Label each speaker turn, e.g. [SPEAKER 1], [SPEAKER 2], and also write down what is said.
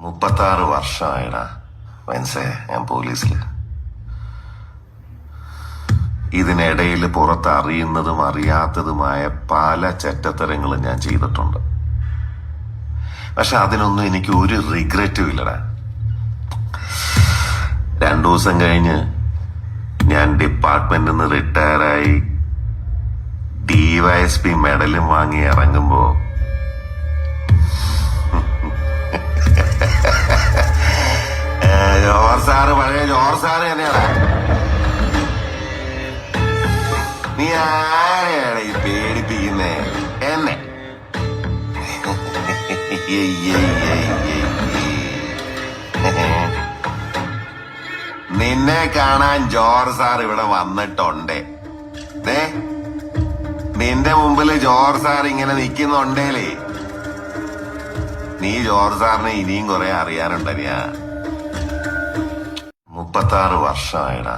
[SPEAKER 1] 36 വർഷമായിടാ വെൻസേ ഞാൻ പോലീസില്. ഇതിനിടയിൽ പുറത്ത് അറിയുന്നതും അറിയാത്തതുമായ പല ചെറ്റത്തരങ്ങളും ഞാൻ ചെയ്തിട്ടുണ്ട്. പക്ഷെ അതിനൊന്നും എനിക്ക് ഒരു റിഗ്രറ്റും ഇല്ലടാ. 2 ദിവസം കഴിഞ്ഞ് ഞാൻ ഡിപ്പാർട്ട്മെന്റിൽ നിന്ന് റിട്ടയറായി DYSP മെഡലും വാങ്ങി ഇറങ്ങുമ്പോ പഴയ ജോർജ് സാറ് തന്നെയാണ്. നീ ആരെയാണ് ഈ പേടിപ്പിക്കുന്നേ എന്നെ? നിന്നെ കാണാൻ ജോർജ് സാർ ഇവിടെ വന്നിട്ടുണ്ടേ. നിന്റെ മുമ്പില് ജോർജ് സാർ ഇങ്ങനെ നിക്കുന്നുണ്ടേലേ നീ ജോർജ് സാറിനെ ഇനിയും കുറെ അറിയാനുണ്ടനിയാ. 36 വർഷമായിടാ.